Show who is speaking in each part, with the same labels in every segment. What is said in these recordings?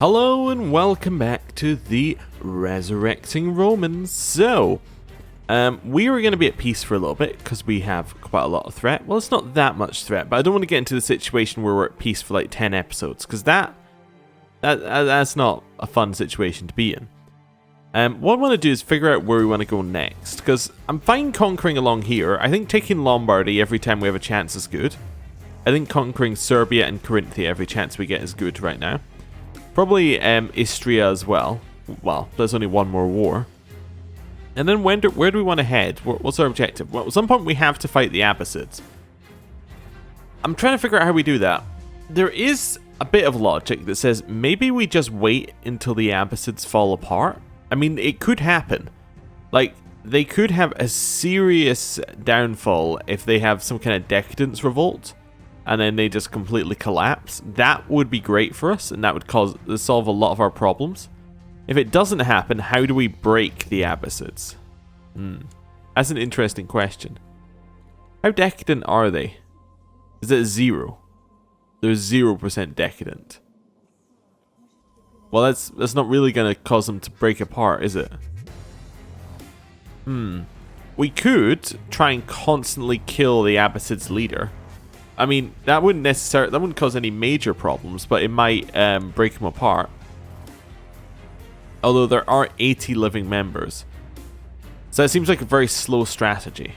Speaker 1: Hello and welcome back to the Resurrecting Romans. So, we were going to be at peace for a little bit because we have quite a lot of threat. Well, it's not that much threat, but I don't want to get into the situation where we're at peace for like 10 episodes because that's not a fun situation to be in. What I want to do is figure out where we want to go next because I'm fine conquering along here. I think taking Lombardy every time we have a chance is good. I think conquering Serbia and Carinthia every chance we get is good right now. Probably Istria as well. Well, there's only one more war. And then where do we want to head? What's our objective? Well, at some point we have to fight the Abbasids. I'm trying to figure out how we do that. There is a bit of logic that says maybe we just wait until the Abbasids fall apart. I mean, it could happen. Like, they could have a serious downfall if they have some kind of decadence revolt. And then they just completely collapse. That would be great for us, and that would solve a lot of our problems. If it doesn't happen, how do we break the Abbasids? That's an interesting question. How decadent are they? Is it 0? They're 0% decadent. Well, that's not really going to cause them to break apart, is it? We could try and constantly kill the Abbasids' leader. I mean, that wouldn't cause any major problems, but it might break them apart. Although there are 80 living members. So it seems like a very slow strategy.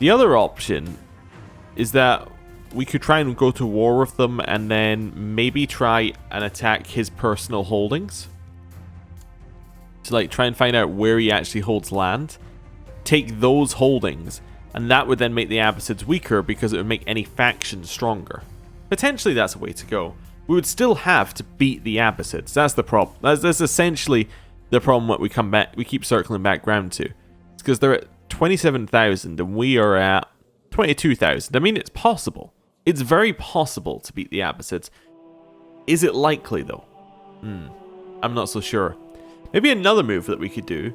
Speaker 1: The other option is that we could try and go to war with them and then maybe try and attack his personal holdings. So like try and find out where he actually holds land. Take those holdings. And that would then make the Abbasids weaker because it would make any faction stronger. Potentially that's a way to go. We would still have to beat the Abbasids. That's the problem. That's essentially the problem that we keep circling back round to. It's because they're at 27,000 and we are at 22,000. I mean, it's possible. It's very possible to beat the Abbasids. Is it likely though? I'm not so sure. Maybe another move that we could do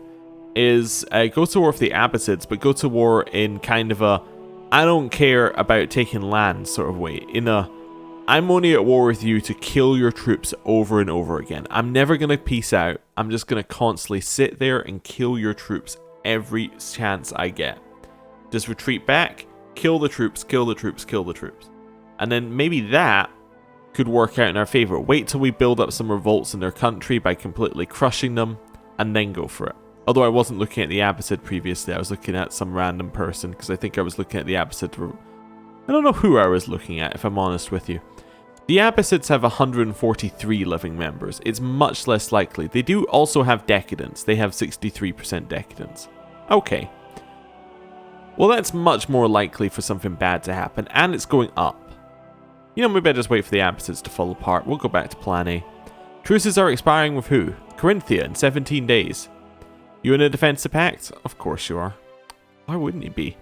Speaker 1: is go to war with the Abbasids, but go to war in kind of a I don't care about taking land sort of way. In a I'm only at war with you to kill your troops over and over again. I'm never going to peace out. I'm just going to constantly sit there and kill your troops every chance I get. Just retreat back, kill the troops, kill the troops, kill the troops. And then maybe that could work out in our favor. Wait till we build up some revolts in their country by completely crushing them, and then go for it. Although I wasn't looking at the Abbasid previously, I was looking at some random person, because I think I was looking at the Abbasid. I don't know who I was looking at, if I'm honest with you. The Abbasids have 143 living members. It's much less likely. They do also have decadence. They have 63% decadence. Okay. Well, that's much more likely for something bad to happen, and it's going up. You know, maybe I just wait for the Abbasids to fall apart. We'll go back to plan A. Truces are expiring with who? Carinthia in 17 days. You in a defensive pact? Of course you are. Why wouldn't you be?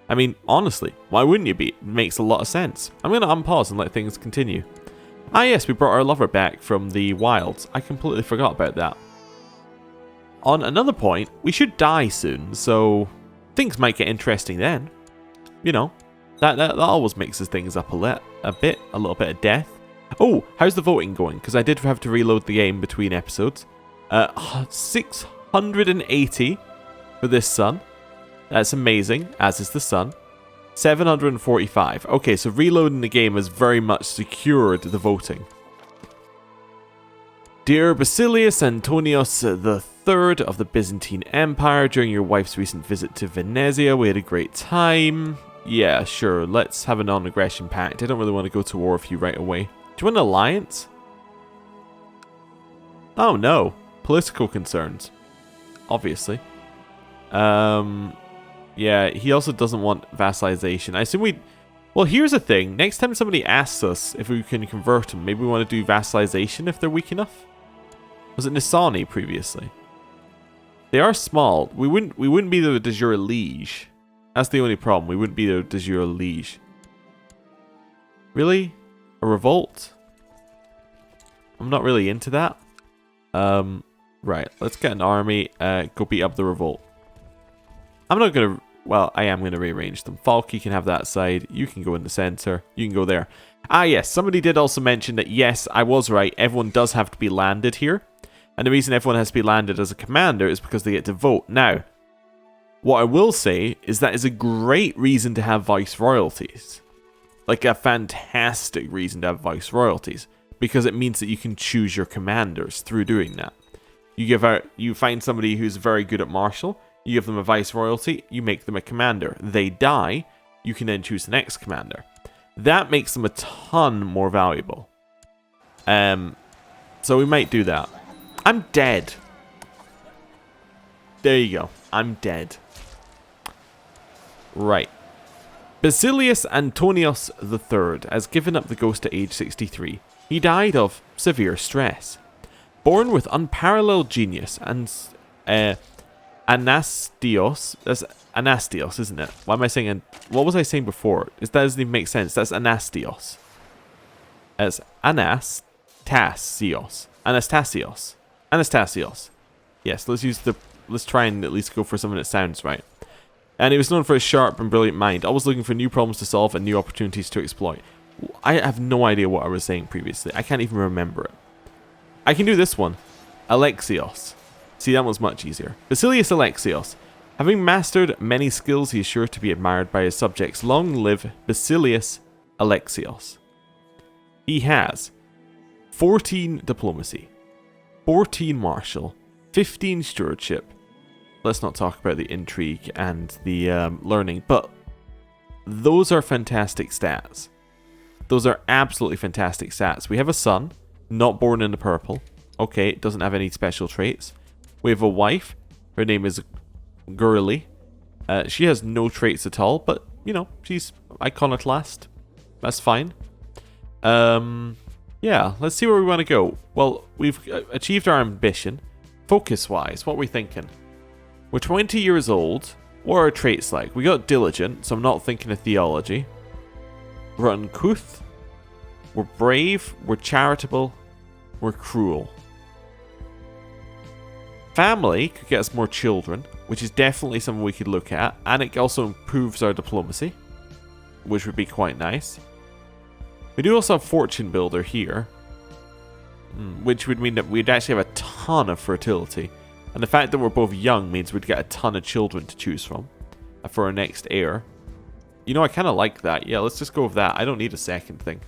Speaker 1: I mean, honestly, why wouldn't you be? It makes a lot of sense. I'm going to unpause and let things continue. Ah yes, we brought our lover back from the wilds. I completely forgot about that. On another point, we should die soon, so things might get interesting then. You know, that always mixes things up a little bit of death. Oh, how's the voting going? Because I did have to reload the game between episodes. 680 for this sun. That's amazing, as is the sun. 745. Okay, so reloading the game has very much secured the voting. Dear Basilius Antonius III of the Byzantine Empire, during your wife's recent visit to Venezia, we had a great time. Yeah, sure, let's have a non-aggression pact. I don't really want to go to war with you right away. Do you want an alliance? Oh no, political concerns. Obviously. Yeah, he also doesn't want vassalization. I assume well, here's the thing. Next time somebody asks us if we can convert them, maybe we want to do vassalization if they're weak enough. Was it Nisani previously? They are small. We wouldn't be the de jure liege. That's the only problem. We wouldn't be the de jure liege. Really? A revolt? I'm not really into that. Right, let's get an army, go beat up the revolt. I'm not going to Well, I am going to rearrange them. Falk, you can have that side. You can go in the center. You can go there. Ah, yes. Somebody did also mention that, yes, I was right. Everyone does have to be landed here. And the reason everyone has to be landed as a commander is because they get to vote. Now, what I will say is that is a great reason to have vice royalties. Like a fantastic reason to have vice royalties. Because it means that you can choose your commanders through doing that. You find somebody who's very good at martial. You give them a vice royalty, you make them a commander. They die, you can then choose the next commander. That makes them a ton more valuable. So we might do that. I'm dead. There you go. I'm dead. Right. Basilius Antonius III has given up the ghost at age 63. He died of severe stress. Born with unparalleled genius and Anastios. That's Anastios, isn't it? Why am I saying... What was I saying before? That doesn't even make sense. That's Anastios. It's Anastasios. Anastasios. Anastasios. Yes, let's try and at least go for something that sounds right. And he was known for his sharp and brilliant mind, always looking for new problems to solve and new opportunities to exploit. I have no idea what I was saying previously. I can't even remember it. I can do this one. Alexios. See, that one's much easier. Basilius Alexios. Having mastered many skills, he is sure to be admired by his subjects. Long live Basilius Alexios. He has 14 diplomacy, 14 martial, 15 stewardship. Let's not talk about the intrigue and the learning, but those are fantastic stats. Those are absolutely fantastic stats. We have a son, not born in the purple. Okay, doesn't have any special traits. We have a wife. Her name is Girly. She has no traits at all, but, you know, she's iconoclast. That's fine. Yeah, let's see where we want to go. Well, we've achieved our ambition. Focus-wise, what are we thinking? We're 20 years old. What are our traits like? We got diligent, so I'm not thinking of theology. We're uncouth. We're brave. We're charitable. We're cruel. Family could get us more children, which is definitely something we could look at. And it also improves our diplomacy, which would be quite nice. We do also have Fortune Builder here, which would mean that we'd actually have a ton of fertility. And the fact that we're both young means we'd get a ton of children to choose from for our next heir. You know, I kind of like that. Yeah, let's just go with that. I don't need a second thing.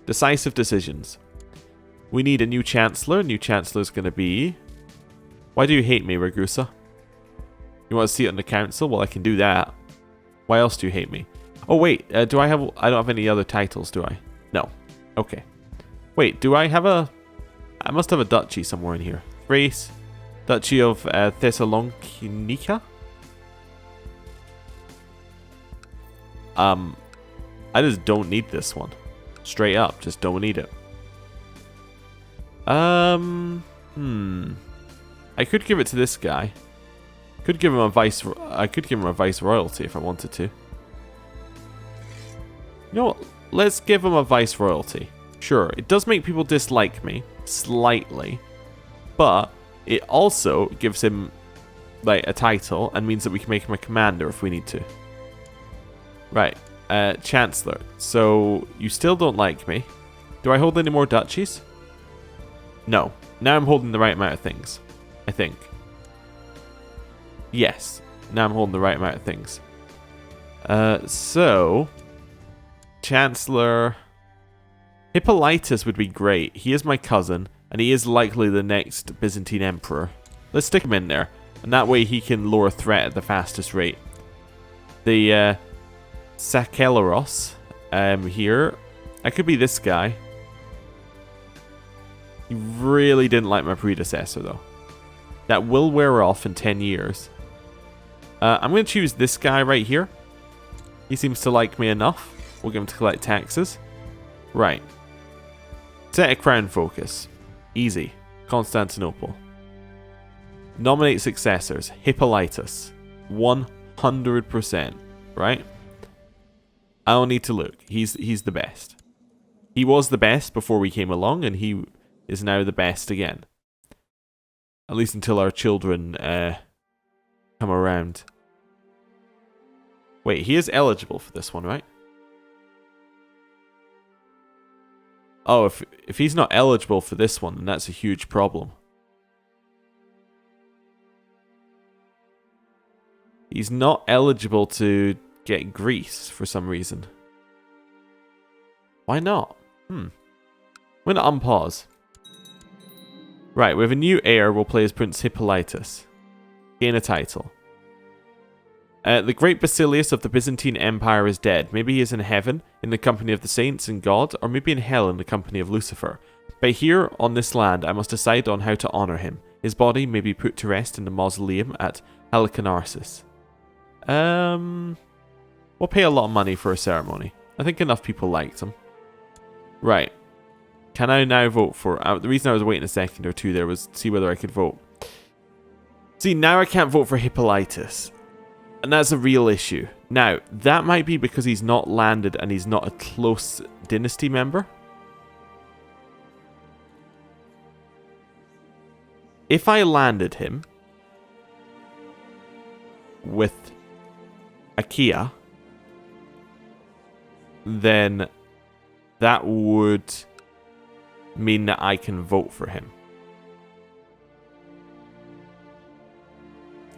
Speaker 1: Decisive decisions. We need a new Chancellor. New Chancellor's going to be... Why do you hate me, Ragusa? You want to see it on the council? Well, I can do that. Why else do you hate me? Oh, wait. Do I have... I don't have any other titles, do I? No. Okay. Wait, do I have a... I must have a duchy somewhere in here. Thrace. Duchy of Thessalonica? I just don't need this one. Straight up. Just don't need it. I could give it to this guy. Could give him a vice... I could give him a vice royalty if I wanted to. You know what? Let's give him a vice royalty. Sure, it does make people dislike me. Slightly. But it also gives him like a title and means that we can make him a commander if we need to. Right. Chancellor. So, you still don't like me. Do I hold any more duchies? No. Now I'm holding the right amount of things. I think. Yes. Now I'm holding the right amount of things. So... Chancellor... Hippolytus would be great. He is my cousin, and he is likely the next Byzantine Emperor. Let's stick him in there, and that way he can lower threat at the fastest rate. The Sakeleros here. I could be this guy. He really didn't like my predecessor, though. That will wear off in 10 years. I'm going to choose this guy right here. He seems to like me enough. We'll get him to collect taxes. Right. Set a crown focus. Easy. Constantinople. Nominate successors. Hippolytus. 100%. Right? I don't need to look. He's the best. He was the best before we came along, and he is now the best again. At least until our children come around. Wait, he is eligible for this one, right? Oh, if he's not eligible for this one, then that's a huge problem. He's not eligible to get Greece for some reason. Why not? I'm going to unpause. Right, we have a new heir. We'll play as Prince Hippolytus. Gain a title. The great Basilius of the Byzantine Empire is dead. Maybe he is in heaven, in the company of the saints and God, or maybe in hell in the company of Lucifer. But here, on this land, I must decide on how to honor him. His body may be put to rest in the mausoleum at Helicanarsis. We'll pay a lot of money for a ceremony. I think enough people liked him. Right. Can I now vote for... the reason I was waiting a second or two there was to see whether I could vote. See, now I can't vote for Hippolytus. And that's a real issue. Now, that might be because he's not landed and he's not a close dynasty member. If I landed him with Achaia, then that would mean that I can vote for him.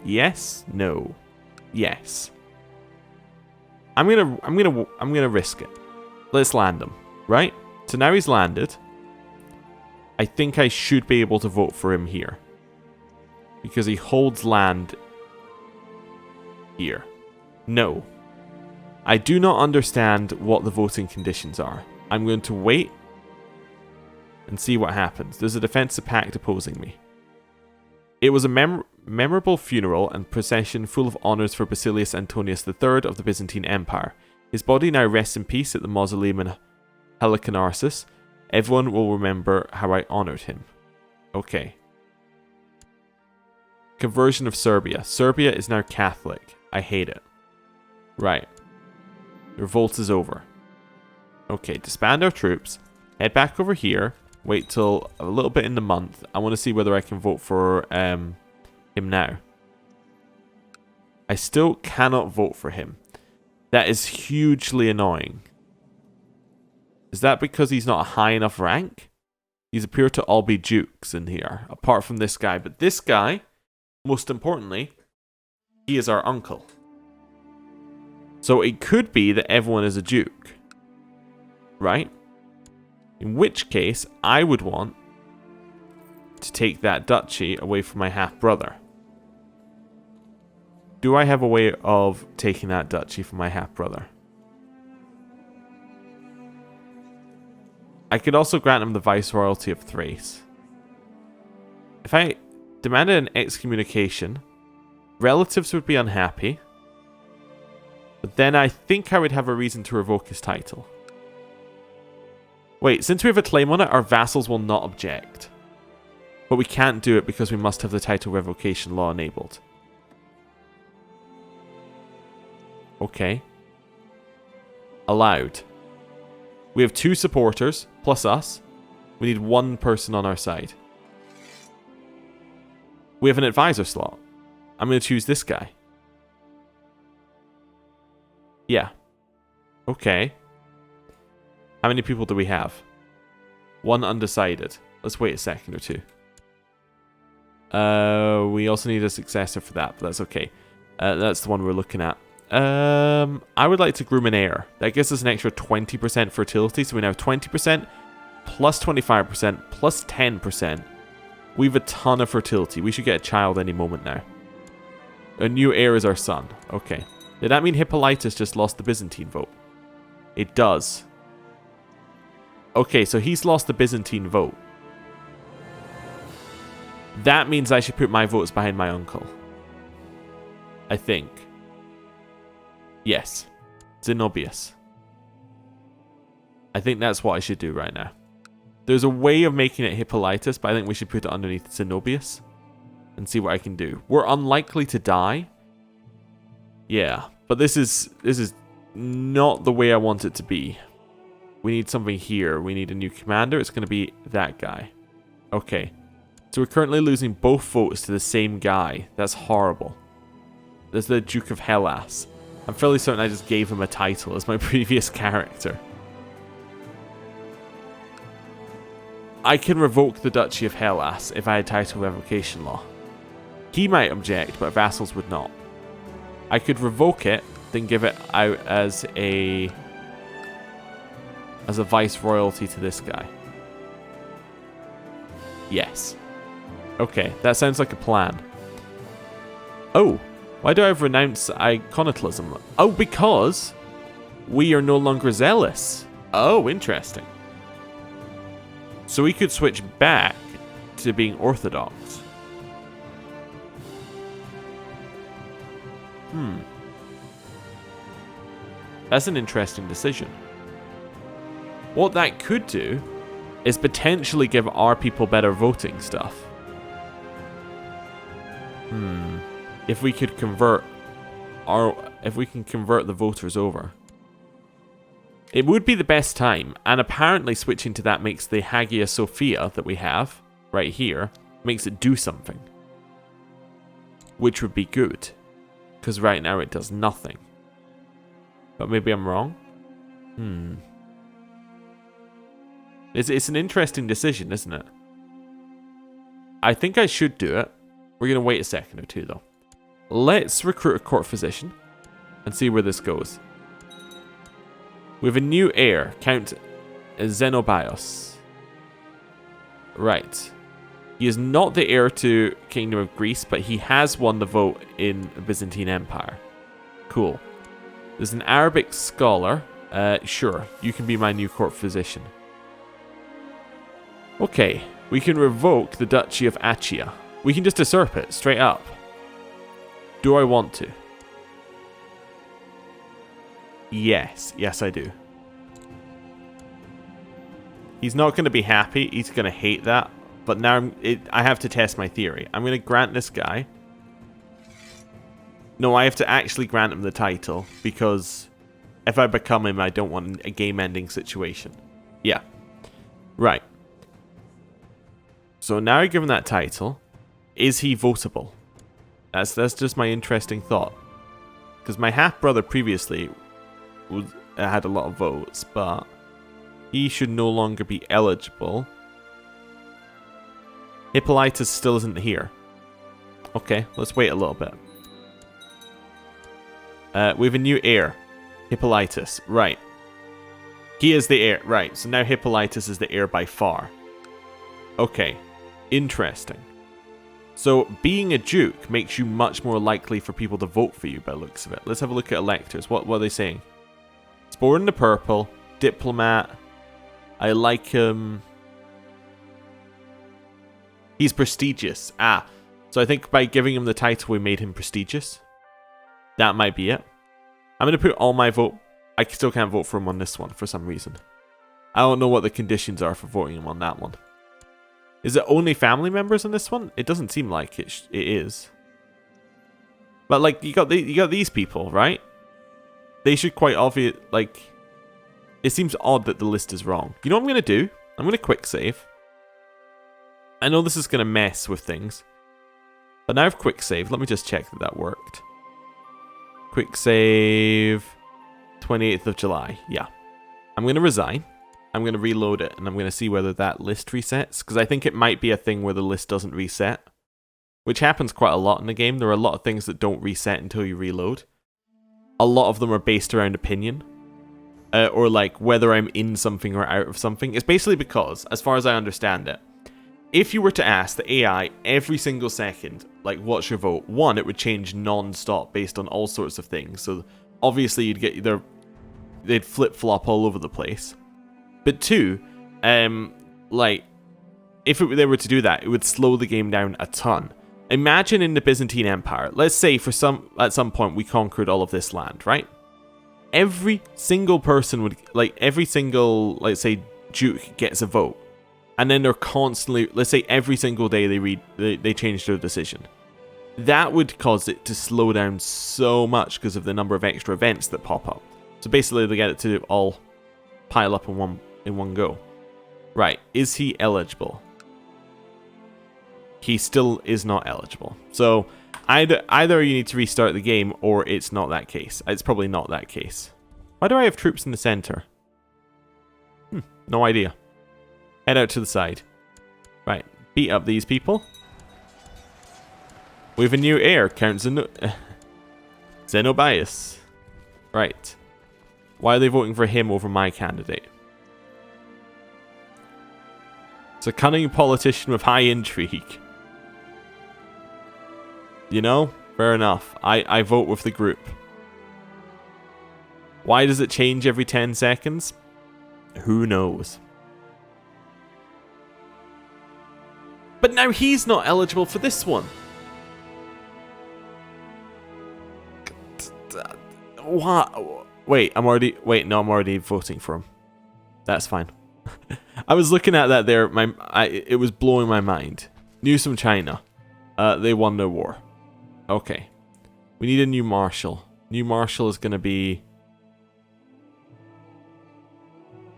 Speaker 1: Yes? No. Yes. I'm gonna risk it. Let's land him, right? So now he's landed. I think I should be able to vote for him here. Because he holds land here. No. I do not understand what the voting conditions are. I'm going to wait and see what happens. There's a defensive pact opposing me. It was a memorable funeral and procession full of honours for Basilius Antonius III of the Byzantine Empire. His body now rests in peace at the mausoleum in Helicanarsis. Everyone will remember how I honoured him. Okay. Conversion of Serbia. Serbia is now Catholic. I hate it. Right. The revolt is over. Okay, disband our troops. Head back over here. Wait till a little bit in the month. I want to see whether I can vote for him now. I still cannot vote for him. That is hugely annoying. Is that because he's not a high enough rank? These appear to all be dukes in here, apart from this guy. But this guy, most importantly, he is our uncle. So it could be that everyone is a duke. Right? In which case, I would want to take that duchy away from my half-brother. Do I have a way of taking that duchy from my half-brother? I could also grant him the viceroyalty of Thrace. If I demanded an excommunication, relatives would be unhappy. But then I think I would have a reason to revoke his title. Wait, since we have a claim on it, our vassals will not object. But we can't do it because we must have the title revocation law enabled. Okay. Allowed. We have 2 supporters, plus us. We need 1 person on our side. We have an advisor slot. I'm going to choose this guy. Yeah. Okay. How many people do we have? 1 undecided. Let's wait a second or 2. We also need a successor for that, but that's okay. That's the one we're looking at. I would like to groom an heir. That gives us an extra 20% fertility, so we now have 20%, plus 25%, plus 10%. We have a ton of fertility. We should get a child any moment now. A new heir is our son. Okay. Did that mean Hippolytus just lost the Byzantine vote? It does. Okay, so he's lost the Byzantine vote. That means I should put my votes behind my uncle. I think. Yes. Zenobius. I think that's what I should do right now. There's a way of making it Hippolytus, but I think we should put it underneath Zenobius. And see what I can do. We're unlikely to die. Yeah. But this is not the way I want it to be. We need something here. We need a new commander. It's going to be that guy. Okay. So we're currently losing both votes to the same guy. That's horrible. There's the Duke of Hellas. I'm fairly certain I just gave him a title as my previous character. I can revoke the Duchy of Hellas if I had title revocation law. He might object, but vassals would not. I could revoke it, then give it out as a viceroyalty to this guy. Yes. Okay, that sounds like a plan. Oh, why do I have renounce iconoclasm? Oh, because we are no longer zealous. Oh, interesting. So we could switch back to being orthodox. That's an interesting decision. What that could do is potentially give our people better voting stuff. If we could convert the voters over. It would be the best time, and apparently switching to that makes the Hagia Sophia that we have right here, makes it do something. Which would be good. Because right now it does nothing. But maybe I'm wrong? It's an interesting decision, isn't it? I think I should do it. We're going to wait a second or two, though. Let's recruit a court physician and see where this goes. We have a new heir, Count Zenobios. Right. He is not the heir to Kingdom of Greece, but he has won the vote in the Byzantine Empire. Cool. There's an Arabic scholar. Sure, you can be my new court physician. Okay, we can revoke the Duchy of Achia. We can just usurp it, straight up. Do I want to? Yes, I do. He's not going to be happy, he's going to hate that. But now I have to test my theory. I'm going to grant this guy. No, I have to actually grant him the title, because if I become him, I don't want a game-ending situation. Yeah. Right. So now I give him that title. Is he votable? That's just my interesting thought. Because my half-brother previously had a lot of votes, but he should no longer be eligible. Hippolytus still isn't here. Okay, let's wait a little bit. We have a new heir. Hippolytus, right. He is the heir, right. So now Hippolytus is the heir by far. Okay, interesting. So being a duke makes you much more likely for people to vote for you by the looks of it. Let's have a look at electors. What are they saying? It's born in the purple. Diplomat. I like him. He's prestigious. So I think by giving him the title, we made him prestigious. That might be it. I'm going to put all my vote. I still can't vote for him on this one for some reason. I don't know what the conditions are for voting him on that one. Is it only family members on this one? It doesn't seem like it is. But like you got these people, right? They should quite obvious. Like, it seems odd that the list is wrong. You know what I'm going to do? I'm going to quick save. I know this is going to mess with things. But now I've quick saved. Let me just check that worked. Quick save. 28th of July. Yeah. I'm going to resign. I'm going to reload it. And I'm going to see whether that list resets. Because I think it might be a thing where the list doesn't reset. Which happens quite a lot in the game. There are a lot of things that don't reset until you reload. A lot of them are based around opinion. Or like whether I'm in something or out of something. It's basically because, as far as I understand it, if you were to ask the AI every single second, like, what's your vote? One, it would change non-stop based on all sorts of things. So, obviously, you'd get they'd flip-flop all over the place. But two, like, if they were to do that, it would slow the game down a ton. Imagine in the Byzantine Empire, let's say at some point we conquered all of this land, right? Every single person would, like, every single, let's say, duke gets a vote. And then they're constantly, let's say every single day they change their decision. That would cause it to slow down so much because of the number of extra events that pop up. So basically they get it to all pile up in one go. Right, is he eligible? He still is not eligible. So Either you need to restart the game, or it's not that case. It's probably not that case. Why do I have troops in the center? No idea. Head out to the side. Right, beat up these people. We have a new heir, Count Zenobias. Right. Why are they voting for him over my candidate? It's a cunning politician with high intrigue. You know? Fair enough. I vote with the group. Why does it change every 10 seconds? Who knows? But now he's not eligible for this one. What? Wait, I'm already voting for him. That's fine. I was looking at that there. It was blowing my mind. News from China. They won their war. Okay. We need a new marshal. New marshal is going to be...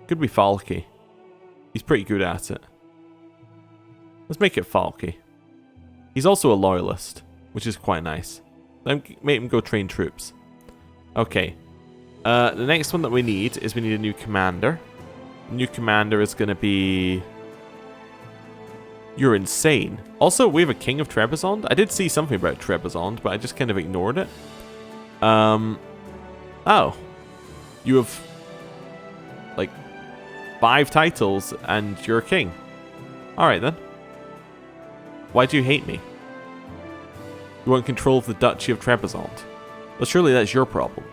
Speaker 1: Could be Falky. He's pretty good at it. Let's make it Falky. He's also a loyalist, which is quite nice. Make him go train troops. Okay. The next one that we need is we need a new commander. The new commander is going to be... You're insane. Also, we have a King of Trebizond. I did see something about Trebizond, but I just kind of ignored it. Oh. You have, like, 5 titles and you're a king. Alright then. Why do you hate me? You want control of the Duchy of Trebizond. Well, surely that's your problem.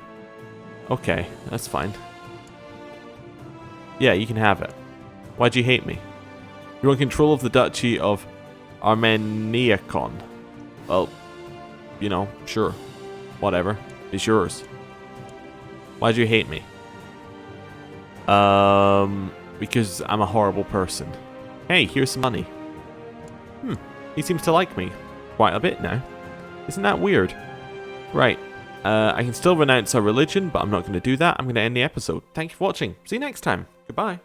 Speaker 1: Okay, that's fine. Yeah, you can have it. Why do you hate me? You want control of the Duchy of Armeniacon. Well, you know, sure. Whatever. It's yours. Why do you hate me? Because I'm a horrible person. Hey, here's some money. He seems to like me quite a bit now. Isn't that weird? Right. I can still renounce our religion, but I'm not going to do that. I'm going to end the episode. Thank you for watching. See you next time. Goodbye.